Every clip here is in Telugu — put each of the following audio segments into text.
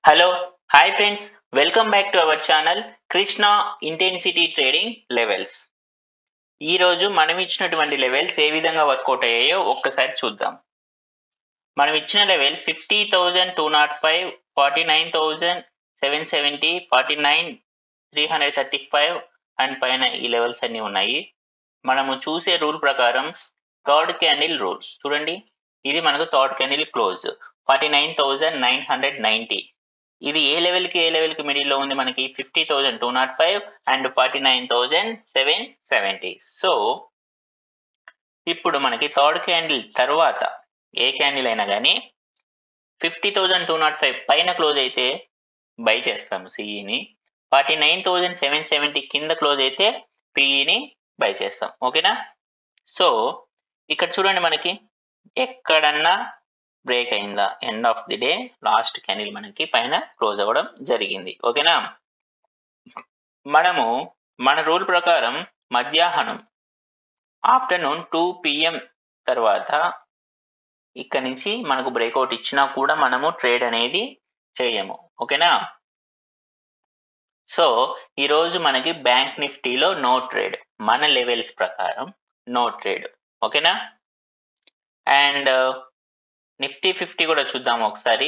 Hello, hi friends, welcome back to our channel Krishna Intensity Trading Levels. ఈ రోజు మనం ఇచ్చినటువంటి లెవెల్స్ ఏ విధంగా వర్కౌట్ అయ్యాయో ఒక్కసారి చూద్దాం. మనం ఇచ్చిన లెవెల్ 50,205, 49,770, 49,335 అండ్ పైన ఈ లెవెల్స్ అన్ని ఉన్నాయి. మనము చూసే రూల్ ప్రకారం థర్డ్ క్యాండిల్ రూల్ చూడండి, ఇది మనకు థర్డ్ క్యాండిల్ క్లోజ్ 49,990. ఇది ఏ లెవెల్కి మిడిల్లో ఉంది మనకి 50,205 అండ్ 49,770. సో ఇప్పుడు మనకి థర్డ్ క్యాండిల్ తర్వాత ఏ క్యాండిల్ అయినా కానీ 50,205 పైన క్లోజ్ అయితే బై చేస్తాము సిఈని, 49,770 కింద క్లోజ్ అయితే పిఈని బై చేస్తాం. ఓకేనా? సో ఇక్కడ చూడండి, మనకి ఎక్కడన్నా బ్రేక్ అయిందా? End of the day last candle మనకి పైన క్లోజ్ అవ్వడం జరిగింది. ఓకేనా? మనము మన రూల్ ప్రకారం మధ్యాహ్నం ఆఫ్టర్నూన్ 2 PM తర్వాత ఇక్కడ నుంచి మనకు బ్రేక్అవుట్ ఇచ్చినా కూడా మనము ట్రేడ్ అనేది చేయము. ఓకేనా? సో ఈరోజు మనకి బ్యాంక్ నిఫ్టీలో నో ట్రేడ్, మన లెవెల్స్ ప్రకారం నో ట్రేడ్. ఓకేనా? అండ్ నిఫ్టీ 50 కూడా చూద్దాం ఒకసారి.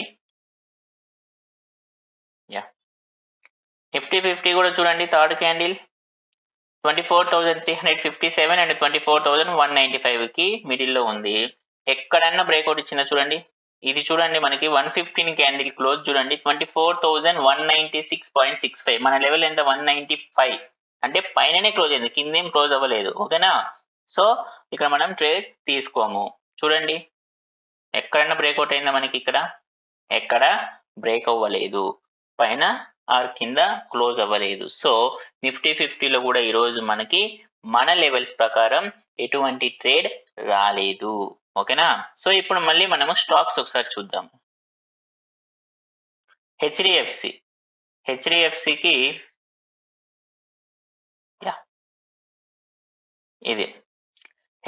నిఫ్టీ 50 కూడా చూడండి, థర్డ్ క్యాండిల్ 24,357 అండ్ 24,195కి మిడిల్లో ఉంది. ఎక్కడన్నా బ్రేక్అవుట్ ఇచ్చిందా చూడండి, ఇది చూడండి మనకి 115 క్యాండిల్ క్లోజ్ చూడండి 24,196.65. మన లెవెల్ ఎంత? 195, అంటే పైననే క్లోజ్ అయింది, కిందేం క్లోజ్ అవ్వలేదు. ఓకేనా? సో ఇక్కడ మనం ట్రేడ్ తీసుకోము. చూడండి, ఎక్కడన్నా బ్రేక్అవుట్ అయిందా మనకి? ఇక్కడ ఎక్కడ బ్రేక్ అవ్వలేదు, పైన ఆర్ కింద క్లోజ్ అవ్వలేదు. సో నిఫ్టీ 50లో కూడా ఈరోజు మనకి మన లెవెల్స్ ప్రకారం ఎటువంటి ట్రేడ్ రాలేదు. ఓకేనా? సో ఇప్పుడు మళ్ళీ మనము స్టాక్స్ ఒకసారి చూద్దాం. హెచ్డిఎఫ్సికి ఇది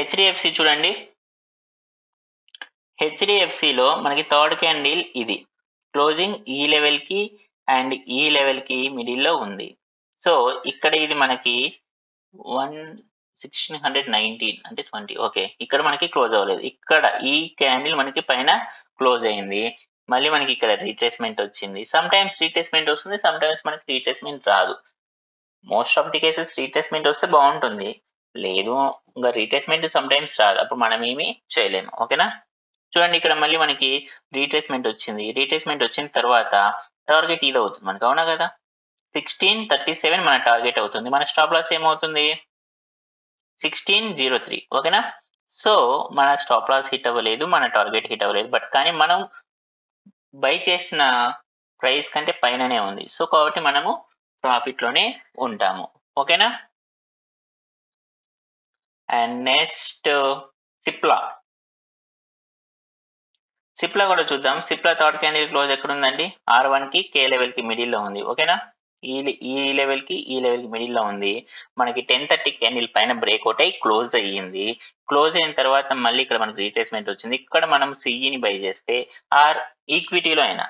హెచ్డిఎఫ్సి చూడండి, హెచ్డిఎఫ్సిలో మనకి థర్డ్ క్యాండిల్ ఇది క్లోజింగ్ ఈ లెవెల్కి అండ్ ఈ లెవెల్కి మిడిల్లో ఉంది. సో ఇక్కడ ఇది మనకి 1619 అంటే 20. ఓకే, ఇక్కడ మనకి క్లోజ్ అవ్వలేదు, ఇక్కడ ఈ క్యాండిల్ మనకి పైన క్లోజ్ అయింది. మళ్ళీ మనకి ఇక్కడ రీట్రేస్మెంట్ వచ్చింది. సమ్ టైమ్స్ రీట్రేస్మెంట్ వస్తుంది, సమ్ టైమ్స్ మనకి రీట్రేస్మెంట్ రాదు. Most of the cases retracement వస్తే బాగుంటుంది, లేదు ఇంకా రీట్రేస్మెంట్ సమ్ టైమ్స్ రాదు, అప్పుడు మనం ఏమీ చేయలేము. ఓకేనా? చూడండి, ఇక్కడ మళ్ళీ మనకి రీట్రేస్మెంట్ వచ్చింది. రీట్రేస్మెంట్ వచ్చిన తర్వాత టార్గెట్ ఇది అవుతుంది మనకి, అవునా కదా? 1637 మన టార్గెట్ అవుతుంది. మన స్టాప్ లాస్ ఏమవుతుంది? 1603. ఓకేనా? సో మన స్టాప్ లాస్ హిట్ అవ్వలేదు, మన టార్గెట్ హిట్ అవ్వలేదు, బట్ కానీ మనం బై చేసిన ప్రైస్ కంటే పైననే ఉంది. సో కాబట్టి మనము ప్రాఫిట్ లోనే ఉంటాము. ఓకేనా? అండ్ నెక్స్ట్ సిప్లా కూడా చూద్దాం. సిప్లా థర్డ్ క్యాండిల్ క్లోజ్ ఎక్కడ ఉందండి? R1 కి K లెవెల్ కి మిడిల్లో ఉంది. ఓకేనా? ఈ లెవెల్ కి మిడిల్లో ఉంది. మనకి 10:30 క్యాండిల్ పైన బ్రేక్అవుట్ అయ్యి క్లోజ్ అయ్యింది. క్లోజ్ అయిన తర్వాత మళ్ళీ ఇక్కడ మనకి రీట్రేస్మెంట్ వచ్చింది. ఇక్కడ మనం సిఈని బై చేస్తే ఆర్ ఈక్విటీలో అయినా,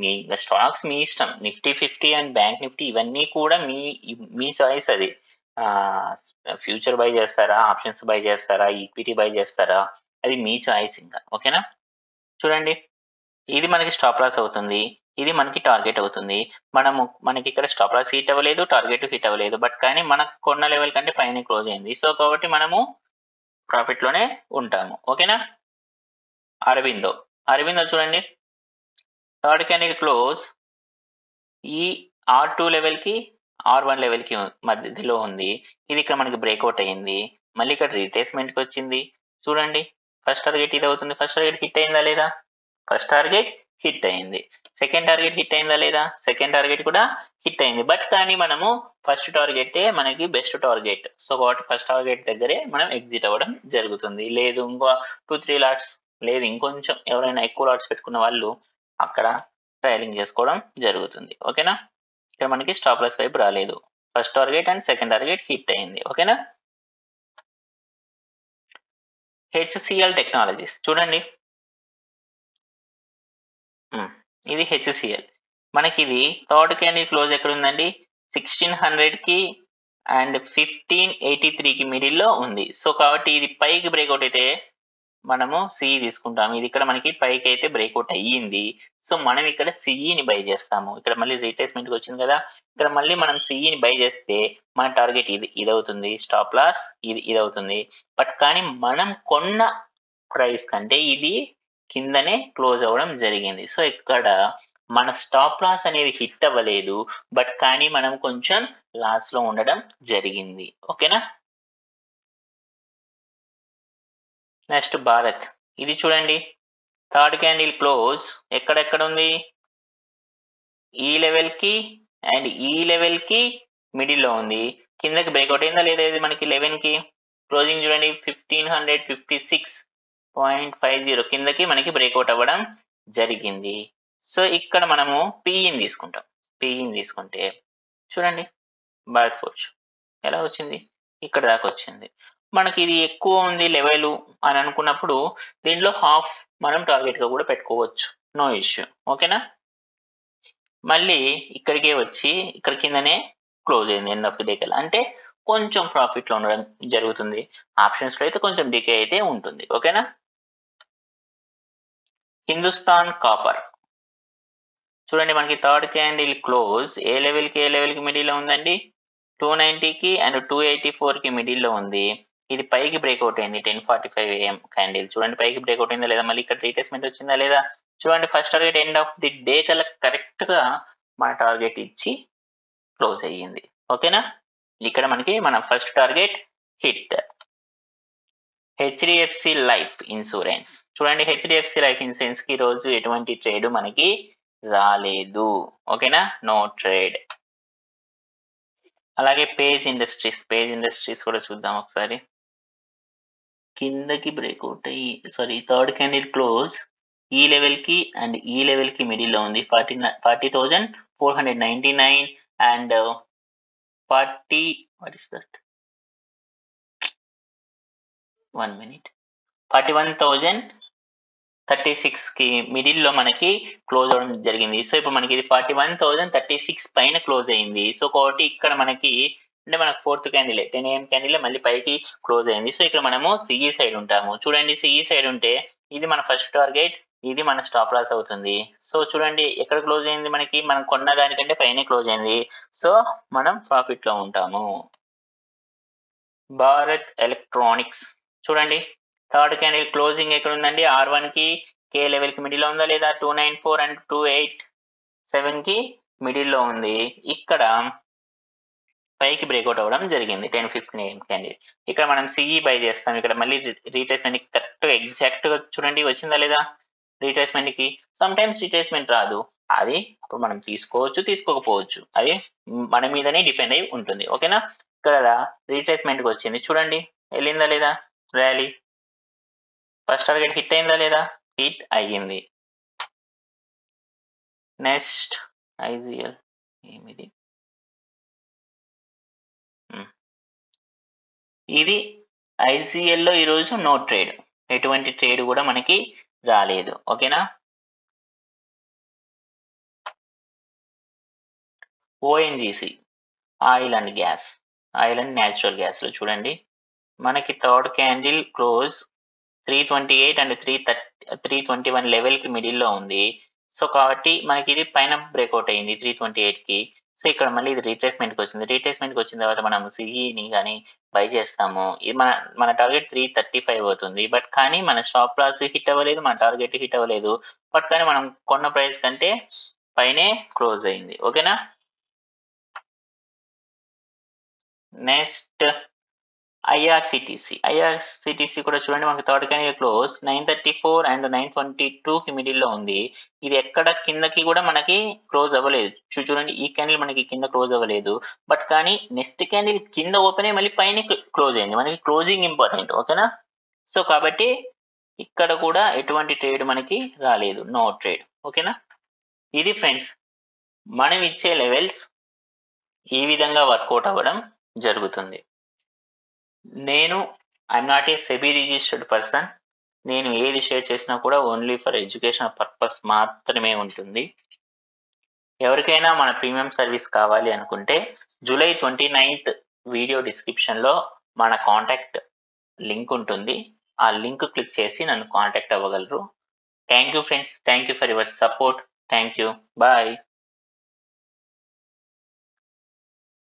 మీ స్టాక్స్ మీ ఇష్టం. నిఫ్టీ 50 అండ్ బ్యాంక్ నిఫ్టీ ఇవన్నీ కూడా మీ చాయిస్. అది ఫ్యూచర్ బై చేస్తారా, ఆప్షన్స్ బై చేస్తారా, ఈక్విటీ బై చేస్తారా, అది మీ చాయిస్ ఇంకా. ఓకేనా? చూడండి, ఇది మనకి స్టాప్ లాస్ అవుతుంది, ఇది మనకి టార్గెట్ అవుతుంది. మనకి ఇక్కడ స్టాప్ లాస్ హిట్ అవ్వలేదు, టార్గెట్ హిట్ అవ్వలేదు, బట్ కానీ మనకు కొన్న లెవెల్ కంటే పైన క్లోజ్ అయింది. సో కాబట్టి మనము ప్రాఫిట్ లోనే ఉంటాము. ఓకేనా? అరవిందో చూడండి, థర్డ్ క్యాండిల్ క్లోజ్ ఈ R2 లెవెల్ కి R1 లెవెల్ కి మధ్యలో ఉంది. ఇది ఇక్కడ మనకి బ్రేక్అవుట్ అయ్యింది, మళ్ళీ ఇక్కడ రీట్రేస్మెంట్ కి వచ్చింది. చూడండి, ఫస్ట్ టార్గెట్ ఇది అవుతుంది. ఫస్ట్ టార్గెట్ హిట్ అయిందా లేదా? ఫస్ట్ టార్గెట్ హిట్ అయింది. సెకండ్ టార్గెట్ హిట్ అయిందా లేదా? సెకండ్ టార్గెట్ కూడా హిట్ అయింది, బట్ కానీ మనము ఫస్ట్ టార్గెటే మనకి బెస్ట్ టార్గెట్. సో కాబట్టి ఫస్ట్ టార్గెట్ దగ్గరే మనం ఎగ్జిట్ అవ్వడం జరుగుతుంది. లేదు ఇంకో 2-3 లాట్స్, లేదు ఇంకొంచెం ఎవరైనా ఎక్కువ లాట్స్ పెట్టుకున్న వాళ్ళు అక్కడ ట్రైలింగ్ చేసుకోవడం జరుగుతుంది. ఓకేనా? ఇక్కడ మనకి స్టాప్ లాస్ వైపు రాలేదు, first target and second target hit అయింది. ఓకేనా? హెచ్సిఎల్ టెక్నాలజీస్ చూడండి, ఇది హెచ్సిఎల్ మనకి ఇది థర్డ్ క్యాండిల్ క్లోజ్ ఎక్కడ ఉందండి 1600కి అండ్ 1583కి మిడిల్లో ఉంది. సో కాబట్టి ఇది పైకి బ్రేక్అవుట్ అయితే మనము సిఈ తీసుకుంటాం. ఇది ఇక్కడ మనకి పైకి అయితే బ్రేక్అవుట్ అయ్యింది. సో మనం ఇక్కడ సిఈని బై చేస్తాము. ఇక్కడ మళ్ళీ రీట్రేస్మెంట్కి వచ్చింది కదా, ఇక్కడ మళ్ళీ మనం సిఈని బై చేస్తే మన టార్గెట్ ఇది అవుతుంది, స్టాప్ లాస్ ఇది అవుతుంది. బట్ కానీ మనం కొన్న ప్రైస్ కంటే ఇది కిందనే క్లోజ్ అవ్వడం జరిగింది. సో ఇక్కడ మన స్టాప్ లాస్ అనేది హిట్ అవ్వలేదు, బట్ కానీ మనం కొంచెం లాస్ లో ఉండడం జరిగింది. ఓకేనా. నెక్స్ట్ భారత్, ఇది చూడండి థర్డ్ క్యాండిల్ క్లోజ్ ఎక్కడెక్కడ ఉంది, ఈ లెవెల్ కి అండ్ ఈ లెవెల్ కి మిడిల్ లో ఉంది. కిందకి బ్రేక్అవుట్ అయిందా లేదా, ఇది మనకి 11 కి క్లోజింగ్ చూడండి 1556.50 కిందకి మనకి బ్రేక్అవుట్ అవ్వడం జరిగింది. సో ఇక్కడ మనము పిఈని తీసుకుంటాం. పిఈని తీసుకుంటే చూడండి భారత్ ఫోర్జ్ ఎలా వచ్చింది, ఇక్కడ దాకా వచ్చింది. మనకి ఇది ఎక్కువ ఉంది లెవెల్ అని అనుకున్నప్పుడు దీంట్లో హాఫ్ మనం టార్గెట్ గా కూడా పెట్టుకోవచ్చు, నో ఇష్యూ. ఓకేనా. మళ్ళీ ఇక్కడికే వచ్చి ఇక్కడ కిందనే క్లోజ్ అయింది ఎండ్ ఆఫ్ ది డే కల్లా, అంటే కొంచెం ప్రాఫిట్ లో ఉండడం జరుగుతుంది. ఆప్షన్స్ లో అయితే కొంచెం డికే అయితే ఉంటుంది. ఓకేనా. హిందుస్థాన్ కాపర్ చూడండి మనకి థర్డ్ క్యాండిల్ క్లోజ్ ఏ లెవెల్ కి మిడిల్ లో ఉందండి, 290కి అండ్ 284కి మిడిల్ లో ఉంది. ఇది పైకి బ్రేక్అవుట్ అయింది 10:45 AM క్యాండిల్. చూడండి పైకి బ్రేక్అవుట్ అయిందా లేదా, మళ్ళీ ఇక్కడ రీటెస్ట్మెంట్ వచ్చిందా లేదా. చూడండి first target end of the day కల్లా కరెక్ట్ గా మన టార్గెట్ ఇచ్చి క్లోజ్ అయ్యింది. ఓకేనా. ఇక్కడ మనకి మన first target hit. HDFC life insurance చూడండి, హెచ్డిఎఫ్సి లైఫ్ ఇన్సూరెన్స్ కి రోజు ఎటువంటి ట్రేడ్ మనకి రాలేదు. ఓకేనా, నో ట్రేడ్. అలాగే పేజ్ ఇండస్ట్రీస్ కూడా చూద్దాం ఒకసారి. కిందకి బ్రేక్అవుట్ అయ్యి థర్డ్ క్యాండిల్ క్లోజ్ ఈ లెవెల్ కి అండ్ ఈ లెవెల్ కి మిడిల్ లో ఉంది 40,499 అండ్ 41,036 కి మిడిల్ లో మనకి క్లోజ్ అవడం జరిగింది. సో ఇప్పుడు మనకి ఇది 41,036 పైన క్లోజ్ అయింది. సో కాబట్టి ఇక్కడ మనకి అంటే మనకు ఫోర్త్ క్యాండిల్ 10 AM క్యాండిల్ మళ్ళీ పైకి క్లోజ్ అయింది. సో ఇక్కడ మనము సిఈ సైడ్ ఉంటాము. చూడండి సిఈ సైడ్ ఉంటే ఇది మన ఫస్ట్ టార్గెట్, ఇది మన స్టాప్ లాస్ అవుతుంది. సో చూడండి ఎక్కడ క్లోజ్ అయింది, మనకి మనం కొన్న దానికంటే పైన క్లోజ్ అయింది. సో మనం ప్రాఫిట్ లో ఉంటాము. భారత్ ఎలక్ట్రానిక్స్ చూడండి థర్డ్ క్యాండిల్ క్లోజింగ్ ఎక్కడ ఉందండి, R1 కి కే లెవెల్ కి మిడిల్ లో ఉందా లేదా, 294 అండ్ 287 కి మిడిల్ లో ఉంది. ఇక్కడ పైకి బ్రేక్అవుట్ అవ్వడం జరిగింది 10:15 AM క్యాండిల్. ఇక్కడ మనం సిఈ బై చేస్తాం. ఇక్కడ మళ్ళీ రీట్రేస్మెంట్ కరెక్ట్ ఎగ్జాక్ట్ గా చూడండి వచ్చిందా లేదా రీట్రేస్మెంట్ కి. సమ్ టైమ్స్ రీట్రేస్మెంట్ రాదు, అది అప్పుడు మనం తీసుకోవచ్చు తీసుకోకపోవచ్చు, అది మన మీదనే డిపెండ్ అయి ఉంటుంది. ఓకేనా. ఇక్కడ రీట్రేస్మెంట్ కి వచ్చింది చూడండి, వెళ్ళిందా లేదా ర్యాలీ, ఫస్ట్ టార్గెట్ హిట్ అయిందా లేదా, హిట్ అయ్యింది. నెక్స్ట్ ఐజిఎల్ ఏమిది, ఇది ఐజిఎల్ లో ఈరోజు నో ట్రేడ్, ఎటువంటి ట్రేడ్ కూడా మనకి రాలేదు. ఓకేనా. ONGC oil and natural gas లో చూడండి మనకి third candle close 328 and 321 level కి మిడిల్ లో ఉంది. సో కాబట్టి మనకి ఇది పైన బ్రేక్అవుట్ అయింది 328 కి. సో ఇక్కడ మళ్ళీ ఇది రీట్రేస్మెంట్ కి వచ్చింది. రీట్రేస్మెంట్ కి వచ్చిన తర్వాత మనం సిఈని కానీ బై చేస్తాము. ఇది మన టార్గెట్ 335 అవుతుంది. బట్ కానీ మన స్టాప్ లాస్ హిట్ అవ్వలేదు, మన టార్గెట్ హిట్ అవ్వలేదు. బట్ కానీ మనం కొన్న ప్రైస్ కంటే పైనే క్లోజ్ అయింది. ఓకేనా. నెక్స్ట్ ఐఆర్సిటిసి కూడా చూడండి మనకి థర్డ్ క్యాండిల్ క్లోజ్ 934 అండ్ 922 కి మిడిల్ లో ఉంది. ఇది ఎక్కడ కిందకి కూడా మనకి క్లోజ్ అవ్వలేదు. చూడండి ఈ క్యాండిల్ మనకి కింద క్లోజ్ అవ్వలేదు, బట్ కానీ నెక్స్ట్ క్యాండిల్ కింద ఓపెన్ అయ్యి మళ్ళీ పైన క్లోజ్ అయింది. మనకి క్లోజింగ్ ఇంపార్టెంట్. ఓకేనా. సో కాబట్టి ఇక్కడ కూడా ఎటువంటి ట్రేడ్ మనకి రాలేదు, నో ట్రేడ్. ఓకేనా. ఇది ఫ్రెండ్స్ మనం ఇచ్చే లెవెల్స్ ఈ విధంగా వర్కౌట్ అవ్వడం జరుగుతుంది. నేను I'm not a SEBI registered person. నేను ఏది షేర్ చేసినా కూడా ఓన్లీ ఫర్ ఎడ్యుకేషన్ పర్పస్ మాత్రమే ఉంటుంది. ఎవరికైనా మన ప్రీమియం సర్వీస్ కావాలి అనుకుంటే జూలై 29th వీడియో డిస్క్రిప్షన్లో మన కాంటాక్ట్ లింక్ ఉంటుంది. ఆ లింక్ క్లిక్ చేసి నన్ను కాంటాక్ట్ అవ్వగలరు. Thank you friends. Thank you for your support. Thank you. Bye.